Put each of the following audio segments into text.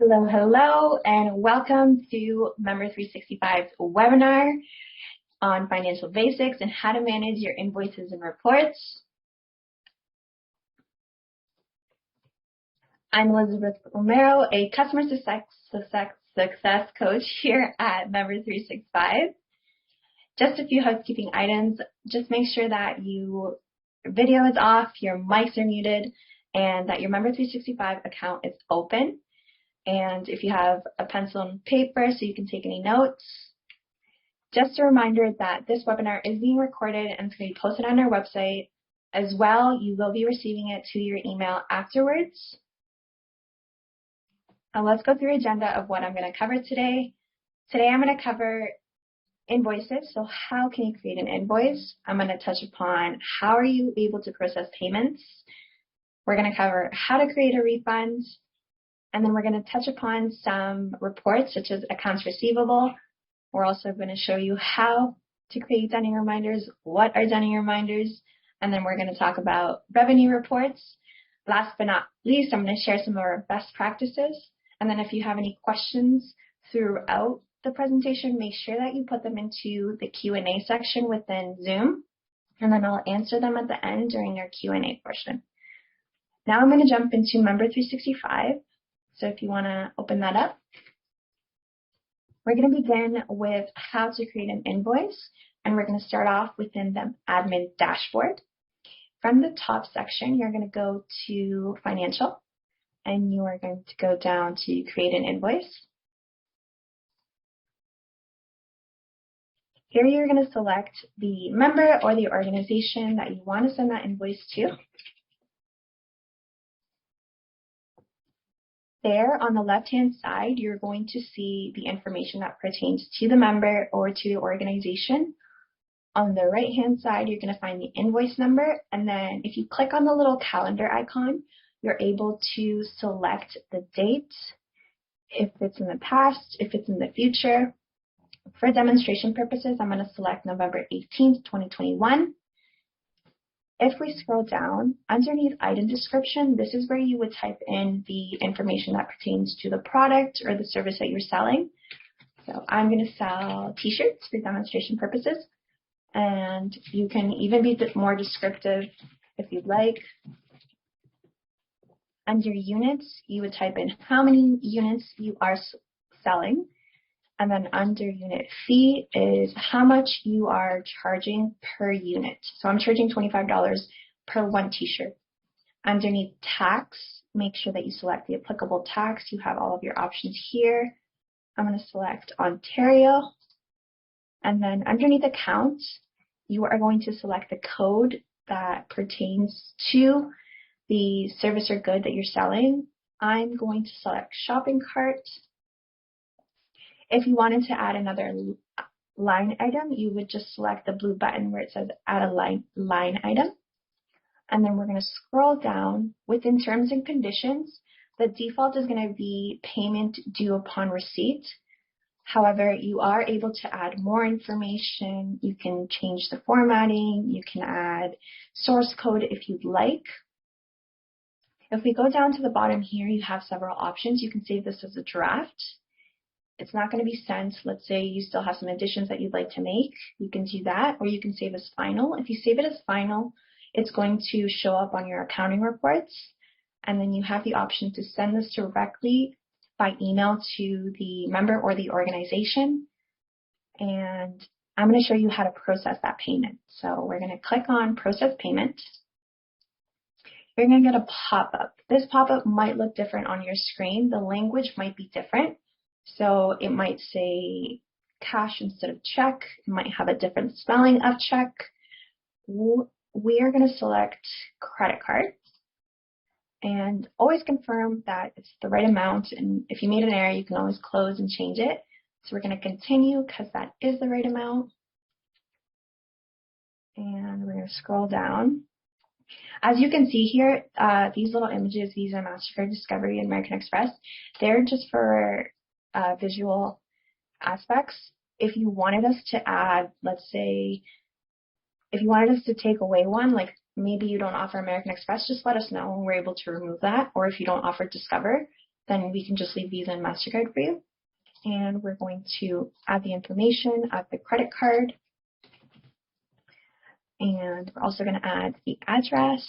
Hello, hello, and welcome to Member 365's webinar on financial basics and how to manage your invoices and reports. I'm Elizabeth Romero, a customer success coach here at Member 365. Just a few housekeeping items. Just make sure that your video is off, your mics are muted, and that your Member 365 account is open. And if you have a pencil and paper so you can take any notes. Just a reminder that this webinar is being recorded and it's going to be posted on our website. As well, you will be receiving it to your email afterwards. Now let's go through the agenda of what I'm going to cover today. Today I'm going to cover invoices. So how can you create an invoice? I'm going to touch upon how are you able to process payments. We're going to cover how to create a refund. And then we're going to touch upon some reports such as accounts receivable. We're also going to show you how to create dunning reminders, what are dunning reminders, and then we're going to talk about revenue reports. Last but not least, I'm going to share some of our best practices. And then if you have any questions throughout the presentation, make sure that you put them into the Q&A section within Zoom, and then I'll answer them at the end during our Q&A portion. Now I'm going to jump into Member 365. So if you want to open that up, we're going to begin with how to create an invoice, and we're going to start off within the admin dashboard. From the top section, you're going to go to financial, and you are going to go down to create an invoice. Here you're going to select the member or the organization that you want to send that invoice to. There on the left-hand side, you're going to see the information that pertains to the member or to the organization. On the right-hand side, you're going to find the invoice number, and then if you click on the little calendar icon, you're able to select the date, if it's in the past, if it's in the future. For demonstration purposes, I'm going to select November 18th, 2021. If we scroll down, underneath item description, this is where you would type in the information that pertains to the product or the service that you're selling. So I'm going to sell t-shirts for demonstration purposes, and you can even be a bit more descriptive if you'd like. Under units, you would type in how many units you are selling. And then under unit fee is how much you are charging per unit. So I'm charging $25 per one t-shirt. Underneath tax, make sure that you select the applicable tax. You have all of your options here. I'm going to select Ontario. And then underneath account, you are going to select the code that pertains to the service or good that you're selling. I'm going to select shopping cart. If you wanted to add another line item, you would just select the blue button where it says add a line item. And then we're going to scroll down. Within terms and conditions, the default is going to be payment due upon receipt. However, you are able to add more information. You can change the formatting. You can add source code if you'd like. If we go down to the bottom here, you have several options. You can save this as a draft. It's not going to be sent. Let's say you still have some additions that you'd like to make. You can do that, or you can save as final. If you save it as final, it's going to show up on your accounting reports, and then you have the option to send this directly by email to the member or the organization. And I'm going to show you how to process that payment. So we're going to click on Process Payment. You're going to get a pop-up. This pop-up might look different on your screen. The language might be different. So it might say cash instead of check. It might have a different spelling of check. We are going to select credit card and always confirm that it's the right amount. And if you made an error, you can always close and change it. So we're going to continue because that is the right amount. And we're going to scroll down. As you can see here, these little images, Visa, MasterCard, Discovery, and American Express, they're just for visual aspects. If you wanted us to add, let's say, if you wanted us to take away one, like maybe you don't offer American Express, just let us know and we're able to remove that. Or if you don't offer Discover, then we can just leave Visa and MasterCard for you. And we're going to add the information of the credit card. And we're also going to add the address,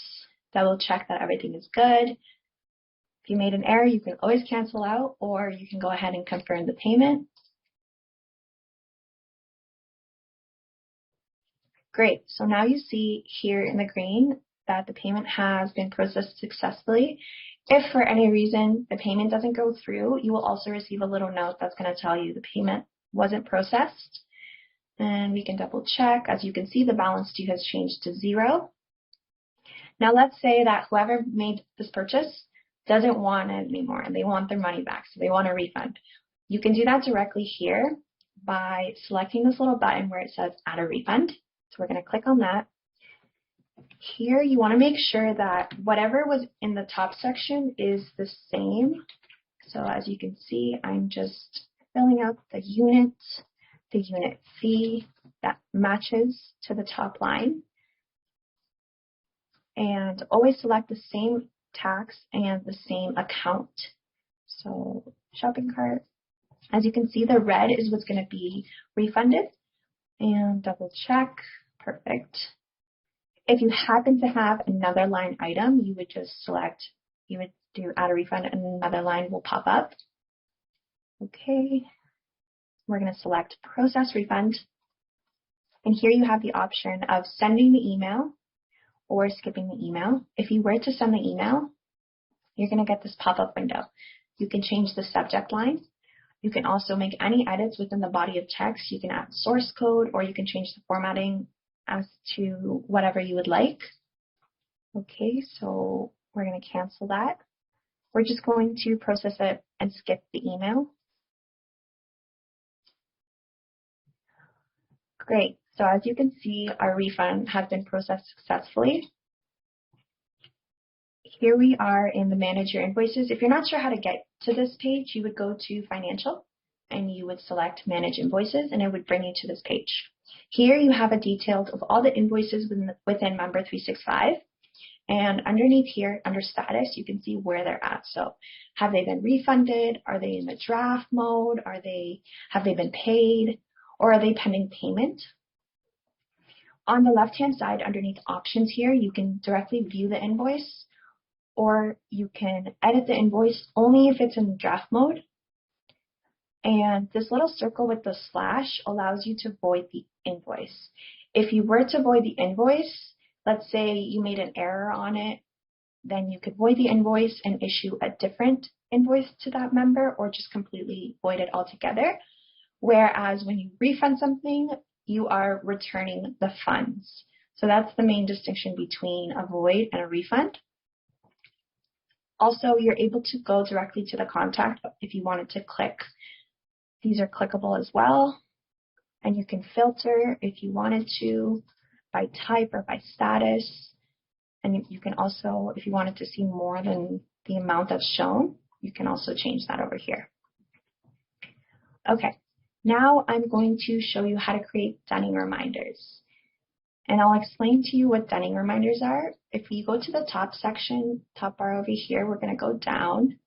double check that everything is good. If you made an error, you can always cancel out, or you can go ahead and confirm the payment. Great, so now you see here in the green that the payment has been processed successfully. If for any reason the payment doesn't go through, you will also receive a little note that's going to tell you the payment wasn't processed. And we can double check. As you can see, the balance due has changed to 0. Now let's say that whoever made this purchase doesn't want it anymore and they want their money back, so they want a refund. You can do that directly here by selecting this little button where it says add a refund. So we're going to click on that. Here you want to make sure that whatever was in the top section is the same. So as you can see, I'm just filling out the unit fee that matches to the top line. And always select the same tax and the same account. So shopping cart. As you can see, the red is what's going to be refunded. And double check. Perfect. If you happen to have another line item, you would just select, you would do add a refund and another line will pop up. Okay. We're going to select process refund. And here you have the option of sending the email or skipping the email. If you were to send the email, you're going to get this pop-up window. You can change the subject line. You can also make any edits within the body of text. You can add source code, or you can change the formatting as to whatever you would like. Okay, so we're going to cancel that. We're just going to process it and skip the email. Great. So as you can see, our refund has been processed successfully. Here we are in the Manage Your Invoices. If you're not sure how to get to this page, you would go to Financial and you would select Manage Invoices and it would bring you to this page. Here you have a detail of all the invoices within Member 365. And underneath here, under status, you can see where they're at. So have they been refunded? Are they in the draft mode? Have they been paid? Or are they pending payment? On the left-hand side, underneath options here, you can directly view the invoice, or you can edit the invoice only if it's in draft mode. And this little circle with the slash allows you to void the invoice. If you were to void the invoice, let's say you made an error on it, then you could void the invoice and issue a different invoice to that member, or just completely void it altogether. Whereas when you refund something, you are returning the funds. So that's the main distinction between a void and a refund. Also, you're able to go directly to the contact if you wanted to click. These are clickable as well. And you can filter if you wanted to by type or by status. And you can also, if you wanted to see more than the amount that's shown, you can also change that over here. Okay, now I'm going to show you how to create dunning reminders. And I'll explain to you what dunning reminders are. If you go to the top section, top bar over here, we're going to go down.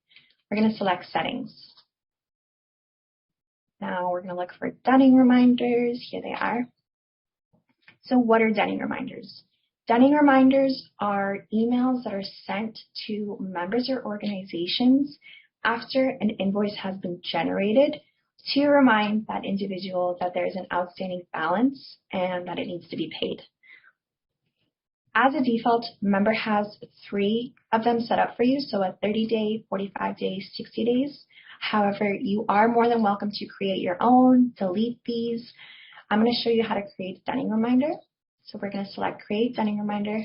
We're going to select settings. Now we're going to look for dunning reminders. Here they are. So what are dunning reminders? Dunning reminders are emails that are sent to members or organizations after an invoice has been generated to remind that individual that there is an outstanding balance and that it needs to be paid. As a default, member has 3 of them set up for you, so a 30-day, 45-day, 60 days. However, you are more than welcome to create your own, delete these. I'm going to show you how to create a dunning reminder. So we're going to select Create Dunning Reminder.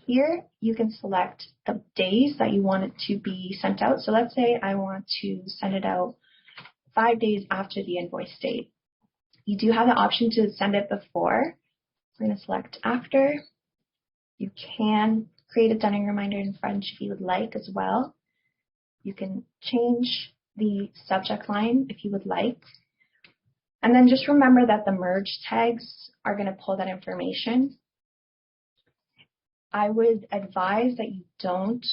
Here, you can select the days that you want it to be sent out. So let's say I want to send it out 5 days after the invoice date. You do have the option to send it before. We're going to select after. You can create a dunning reminder in French if you would like as well. You can change the subject line if you would like. And then just remember that the merge tags are going to pull that information. I would advise that you don't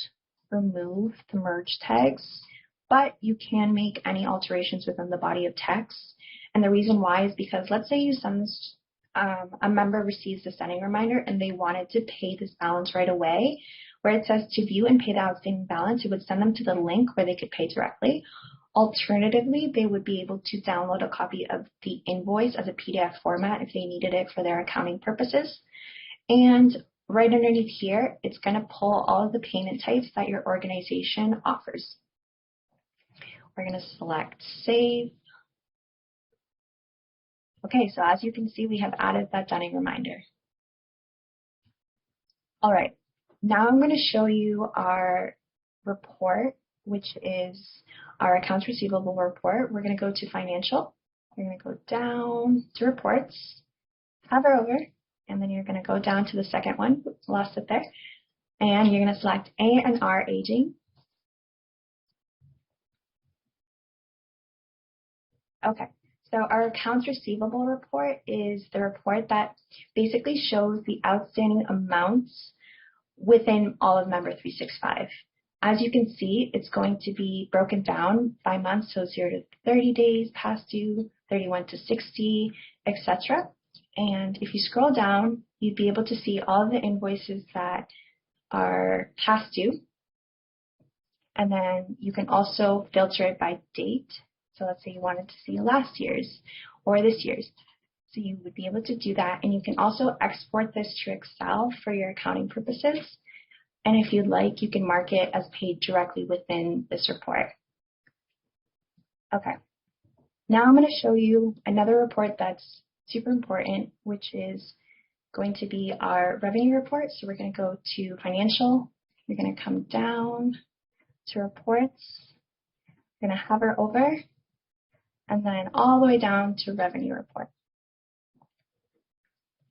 remove the merge tags, but you can make any alterations within the body of text. And the reason why is because let's say you send this, a member receives the sending reminder and they wanted to pay this balance right away, where it says to view and pay the outstanding balance, it would send them to the link where they could pay directly. Alternatively, they would be able to download a copy of the invoice as a PDF format if they needed it for their accounting purposes. And right underneath here, it's going to pull all of the payment types that your organization offers. We're going to select Save. Okay, so as you can see, we have added that dunning reminder. All right, now I'm going to show you our report, which is our accounts receivable report. We're going to go to Financial. You're going to go down to Reports, hover over, and then you're going to go down to the second one. Lost it there. And you're going to select A&R Aging. Okay. So our accounts receivable report is the report that basically shows the outstanding amounts within all of Member 365. As you can see, it's going to be broken down by month, so 0 to 30 days past due, 31 to 60, etc. And if you scroll down, you'd be able to see all of the invoices that are past due. And then you can also filter it by date. So let's say you wanted to see last year's or this year's. So you would be able to do that. And you can also export this to Excel for your accounting purposes. And if you'd like, you can mark it as paid directly within this report. Okay. Now I'm going to show you another report that's super important, which is going to be our revenue report. So we're going to go to Financial. You're going to come down to Reports. You're going to hover over, and then all the way down to Revenue Report.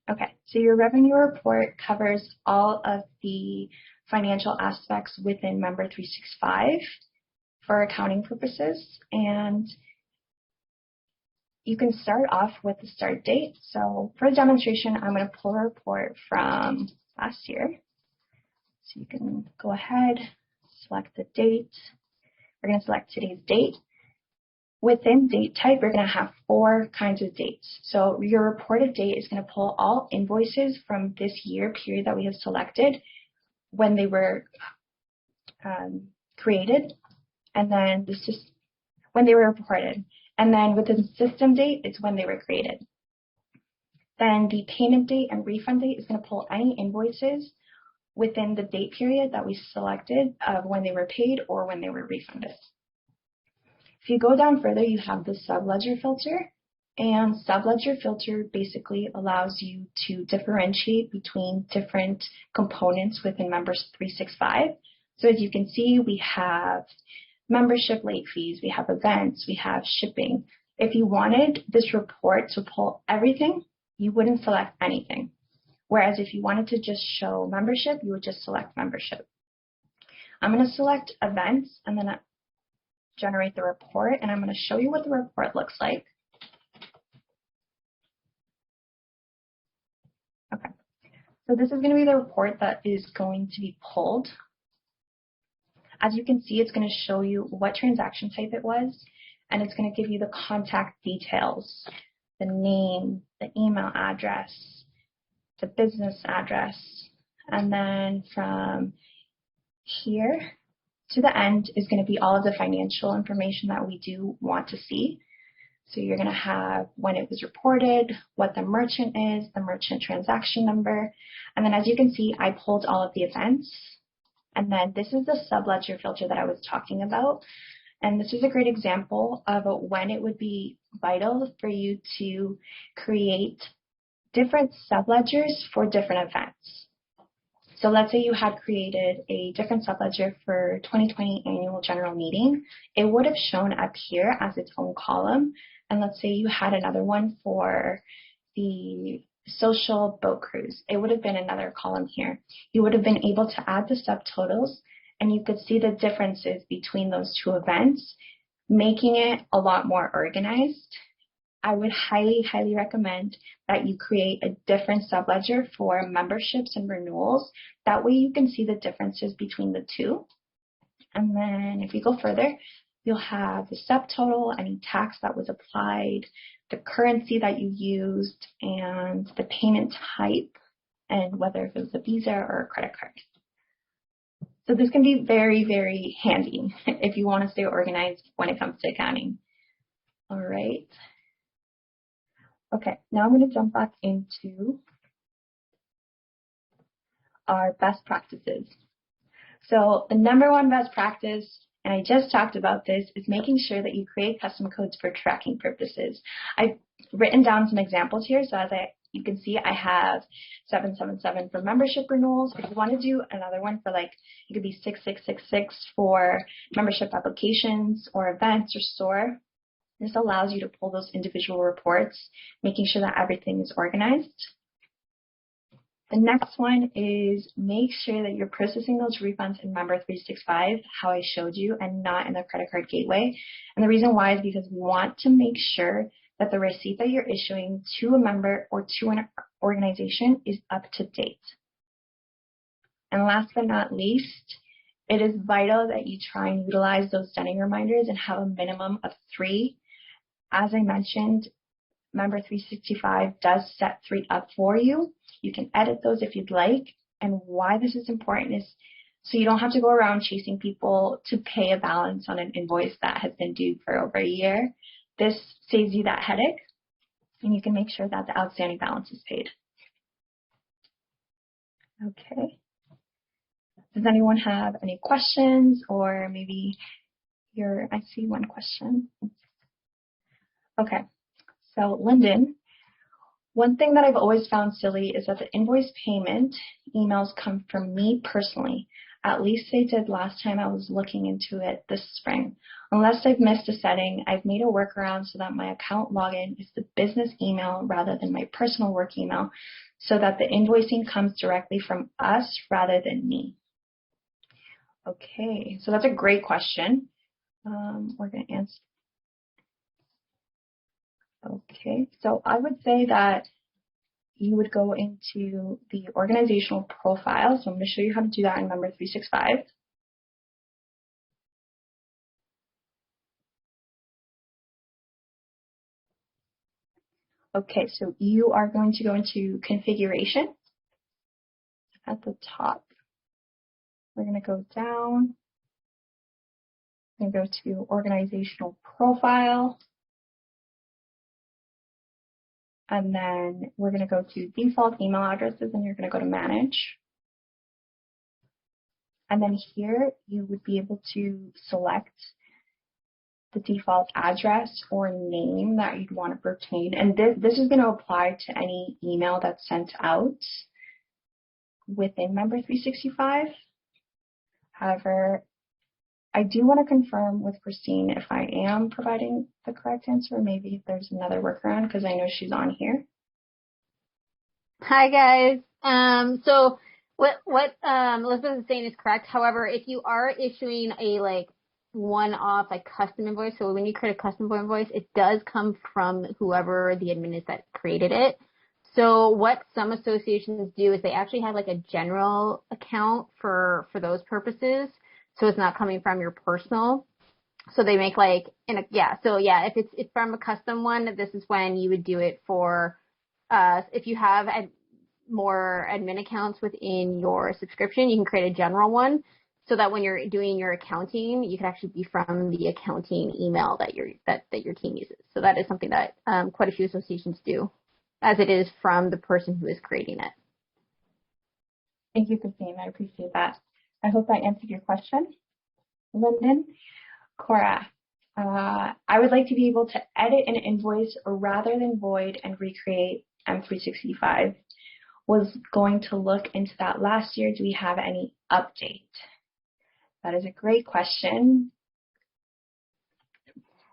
Okay, so your revenue report covers all of the financial aspects within Member 365 for accounting purposes, and you can start off with the start date. So for the demonstration, I'm going to pull a report from last year. So you can go ahead, select the date. We're going to select today's date. Within date type, we're going to have 4 kinds of dates. So your reported date is going to pull all invoices from this year period that we have selected when they were created, and then this is when they were reported. And then within system date, it's when they were created. Then the payment date and refund date is going to pull any invoices within the date period that we selected of when they were paid or when they were refunded. If you go down further, you have the subledger filter, and subledger filter basically allows you to differentiate between different components within Members 365. So as you can see, we have membership late fees, we have events, we have shipping. If you wanted this report to pull everything, you wouldn't select anything. Whereas if you wanted to just show membership, you would just select membership. I'm going to select events and then generate the report, and I'm going to show you what the report looks like. Okay, so this is going to be the report that is going to be pulled. As you can see, it's going to show you what transaction type it was, and it's going to give you the contact details, the name, the email address, the business address, and then from here to the end is going to be all of the financial information that we do want to see. So you're going to have when it was reported, what the merchant is, the merchant transaction number, and then as you can see, I pulled all of the events. And then this is the subledger filter that I was talking about. And this is a great example of when it would be vital for you to create different subledgers for different events. So let's say you had created a different subledger for 2020 annual general meeting. It would have shown up here as its own column. And let's say you had another one for the social boat cruise. It would have been another column here. You would have been able to add the subtotals, and you could see the differences between those 2 events, making it a lot more organized. I would highly, highly recommend that you create a different subledger for memberships and renewals. That way you can see the differences between the 2. And then if you go further, you'll have the subtotal, any tax that was applied, the currency that you used, and the payment type, and whether it was a Visa or a credit card. So this can be very, very handy if you want to stay organized when it comes to accounting. All right. Okay, now I'm going to jump back into our best practices. So the number one best practice, and I just talked about this, is making sure that you create custom codes for tracking purposes. I've written down some examples here, so you can see I have 777 for membership renewals. If you want to do another one for it could be 6666 for membership applications or events or store. This allows you to pull those individual reports, making sure that everything is organized. The next one is make sure that you're processing those refunds in Member 365, how I showed you, and not in the credit card gateway. And the reason why is because we want to make sure that the receipt that you're issuing to a member or to an organization is up to date. And last but not least, it is vital that you try and utilize those sending reminders and have a minimum of 3. As I mentioned, Member 365 does set 3 up for you. You can edit those if you'd like. And why this is important is so you don't have to go around chasing people to pay a balance on an invoice that has been due for over a year. This saves you that headache, and you can make sure that the outstanding balance is paid. Okay. Does anyone have any questions, or maybe I see one question. Okay. So Lyndon, one thing that I've always found silly is that the invoice payment emails come from me personally. At least they did last time I was looking into it this spring. Unless I've missed a setting, I've made a workaround so that my account login is the business email rather than my personal work email, so that the invoicing comes directly from us rather than me. Okay, so that's a great question. We're going to answer. Okay, so I would say that you would go into the organizational profile. So I'm going to show you how to do that in Member 365. Okay, so you are going to go into configuration at the top. We're going to go down and go to organizational profile. And then we're going to go to default email addresses, and you're going to go to manage. And then here you would be able to select the default address or name that you'd want to pertain. And this is going to apply to any email that's sent out within Member 365. However, I do want to confirm with Christine if I am providing the correct answer. Maybe if there's another workaround, because I know she's on here. Hi guys. So what Elizabeth is saying is correct. However, if you are issuing a one-off custom invoice, so when you create a custom invoice, it does come from whoever the admin is that created it. So what some associations do is they actually have a general account for those purposes. So it's not coming from your personal. So they make if it's from a custom one, this is when you would do it for if you have more admin accounts within your subscription, you can create a general one so that when you're doing your accounting, you can actually be from the accounting email that your team uses. So that is something that quite a few associations do, as it is from the person who is creating it. Thank you, Christine. I appreciate that. I hope that answered your question. Lyndon, Cora, I would like to be able to edit an invoice rather than void and recreate M365. Was going to look into that last year. Do we have any update? That is a great question.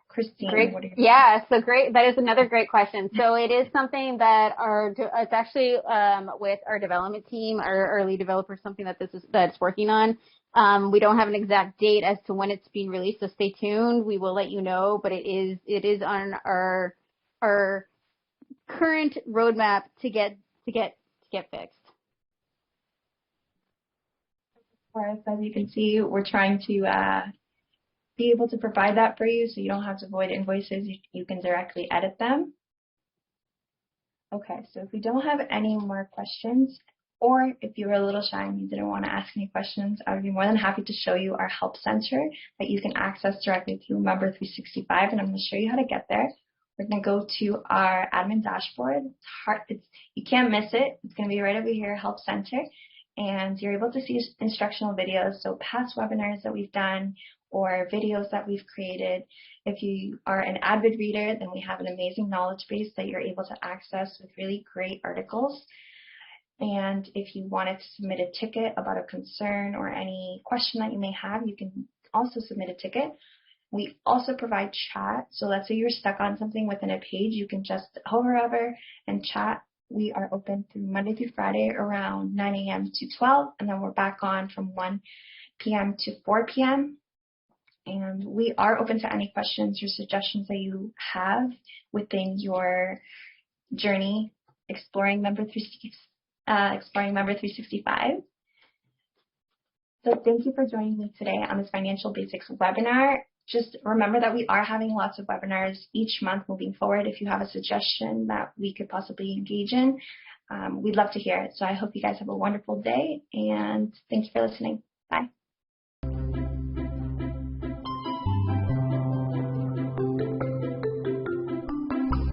Christine, great. What are your so great. That is another great question. So it is something that it's actually with our development team, our lead developer, something that's working on. We don't have an exact date as to when it's being released, so stay tuned. We will let you know, but it is on our current roadmap to get fixed. course, as you can see, we're trying to be able to provide that for you so you don't have to void invoices. You can directly edit them. Okay, so if we don't have any more questions, or if you were a little shy and you didn't want to ask any questions, I would be more than happy to show you our help center that you can access directly through Member 365, and I'm going to show you how to get there. We're going to go to our admin dashboard. You can't miss it. It's going to be right over here, Help Center, and you're able to see instructional videos, so past webinars that we've done or videos that we've created. If you are an avid reader, then we have an amazing knowledge base that you're able to access with really great articles. And if you wanted to submit a ticket about a concern or any question that you may have, you can also submit a ticket. We also provide chat. So let's say you're stuck on something within a page, you can just hover over and chat. We are open through Monday through Friday around 9 a.m. to 12, and then we're back on from 1 p.m. to 4 p.m. And we are open to any questions or suggestions that you have within your journey exploring Member 365. So thank you for joining me today on this Financial Basics webinar. Just remember that we are having lots of webinars each month moving forward. If you have a suggestion that we could possibly engage in, we'd love to hear it. So I hope you guys have a wonderful day, and thank you for listening.